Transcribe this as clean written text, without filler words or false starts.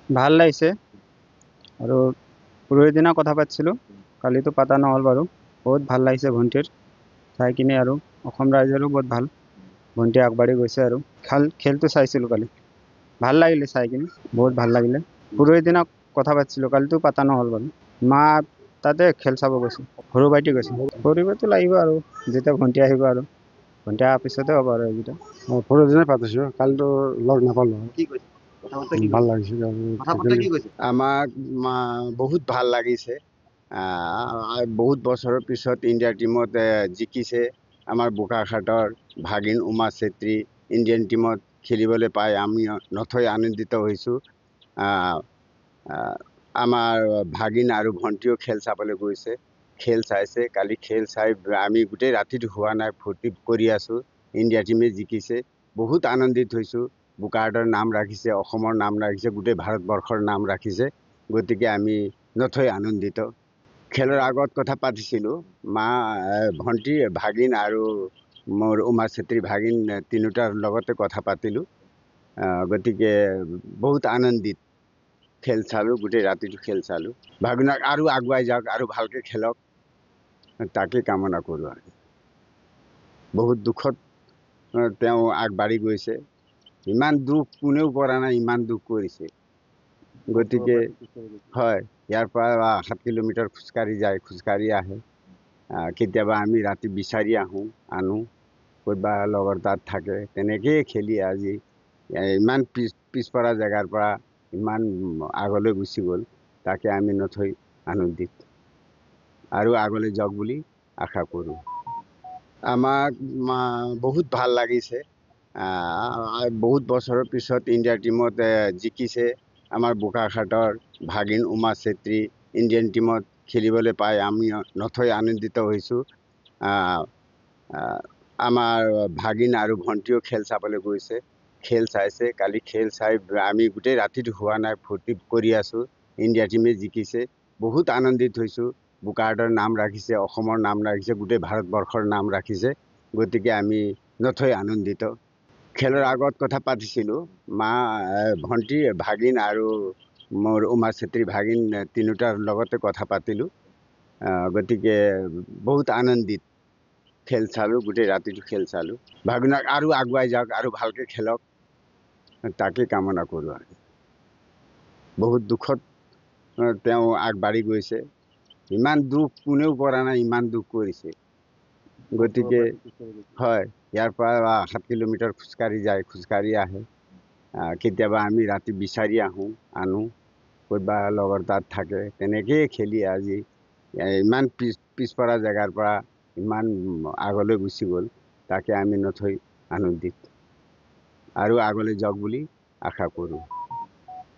ভাল লাগিছে আৰু পৰহি দিনা কথা পাতিছিলোঁ, কালিতো পাতা নহ'ল বাৰু। বহুত ভাল লাগিছে ভণ্টিৰ চাই কিনে, আৰু অসম ৰাইজৰো বহুত ভাল, ভণ্টি আগবাঢ়ি গৈছে। আৰু খেলটো চাইছিলোঁ কালি, ভাল লাগিলে চাই কিনে, বহুত ভাল লাগিলে। পৰহি দিনা কথা পাতিছিলোঁ, কালিতো পাতা নহ'ল বাৰু। মা তাতে খেল চাব গৈছে, সৰু ভাইটি গৈছে। কৰিবতো লাগিব আৰু, যেতিয়া ভণ্টি আহিব আৰু ভণ্টি অহাৰ পিছতে হ'ব আৰু এইকেইটা। পৰহিদিনা পাতিছোঁ, কালিতো লগ নাপালোঁ। কি কৈছে? কথাবাৰ্তা কি ভাল কৈছে? লাগিছে কথাবাৰ্তা কি কৈছে? আমাক বহুত ভাল লাগিছে। বহুত বছৰৰ পিছত ইণ্ডিয়াৰ টিমত জিকিছে। আমাৰ বোকাখাটৰ ভাগিন উমা চেত্ৰী ইণ্ডিয়ান টিমত খেলিবলৈ পাই আমি নথৈ আনন্দিত হৈছোঁ। আমাৰ ভাগিন আৰু ভণ্টিও খেল চাবলৈ গৈছে, খেল চাইছে। কালি খেল চাই আমি গোটেই ৰাতিটো হোৱা নাই, ফূৰ্তি কৰি আছোঁ। ইণ্ডিয়া টিমে জিকিছে, বহুত আনন্দিত হৈছোঁ। বোকাখাটৰ নাম ৰাখিছে, অসমৰ নাম ৰাখিছে, গোটেই ভাৰতবৰ্ষৰ নাম ৰাখিছে। গতিকে আমি নথৈ আনন্দিত। খেলৰ আগত কথা পাতিছিলোঁ, ভণ্টি, ভাগিন আৰু মোৰ উমা চেত্ৰী ভাগিন তিনিওটাৰ লগতে কথা পাতিলোঁ। গতিকে বহুত আনন্দিত। খেল চালোঁ, গোটেই ৰাতিটো খেল চালোঁ। ভাগিনক আৰু আগুৱাই যাওক, আৰু ভালকৈ খেলক, তাকে কামনা কৰোঁ। আৰু বহুত দুখত তেওঁ আগবাঢ়ি গৈছে। ইমান দুখ কোনেও কৰা নাই, ইমান দুখ কৰিছে। গতিকে হয়, ইয়াৰ পৰা 7 কিলোমিটাৰ খোজকাঢ়ি যায়, খোজকাঢ়ি আহে। কেতিয়াবা আমি ৰাতি বিচাৰি আনো, ক'ৰবা লগৰ তাত থাকে, তেনেকেই খেলি আজি ইমান পিছপৰা জেগাৰ পৰা ইমান আগলৈ গুচি গ'ল। তাকে আমি নথৈ আনন্দিত, আৰু আগলৈ যাওক বুলি আশা কৰোঁ। আমাক বহুত ভাল লাগিছে। বহুত বছৰৰ পিছত ইণ্ডিয়াৰ টিমত জিকিছে। আমাৰ বোকাখাটৰ ভাগিন উমা চেত্ৰী ইণ্ডিয়ান টিমত খেলিবলৈ পাই আমি নথৈ আনন্দিত হৈছোঁ। আমাৰ ভাগিন আৰু ভণ্টিও খেল চাবলৈ গৈছে, খেল চাইছে। কালি খেল চাই আমি গোটেই ৰাতিটো হোৱা নাই, ফূৰ্তি কৰি আছোঁ। ইণ্ডিয়া টিমে জিকিছে, বহুত আনন্দিত হৈছোঁ। বোকাখাটৰ নাম ৰাখিছে, অসমৰ নাম ৰাখিছে, গোটেই ভাৰতবৰ্ষৰ নাম ৰাখিছে। গতিকে আমি নথৈ আনন্দিত। খেলৰ আগত কথা পাতিছিলোঁ, ভণ্টি, ভাগিন আৰু মোৰ উমা চেত্ৰী ভাগিন তিনিওটাৰ লগতে কথা পাতিলোঁ। গতিকে বহুত আনন্দিত। খেল চালোঁ, গোটেই ৰাতিটো খেল চালোঁ। ভাগিনক আৰু আগুৱাই যাওক, আৰু ভালকৈ খেলক, তাকে কামনা কৰোঁ। আৰু বহুত দুখত তেওঁ আগবাঢ়ি গৈছে। ইমান দুখ কোনেও কৰা নাই, ইমান দুখ কৰিছে। গতিকে হয়, ইয়াৰ পৰা 7 কিলোমিটাৰ খোজকাঢ়ি যায়, খোজকাঢ়ি আহে। কেতিয়াবা আমি ৰাতি বিচাৰি আনো, ক'ৰবা লগৰ তাত থাকে, তেনেকেই খেলি আজি ইমান পিছপৰা জেগাৰ পৰা ইমান আগলৈ গুচি গ'ল। তাকে আমি নথৈ আনন্দিত, আৰু আগলৈ যাওক বুলি আশা কৰোঁ।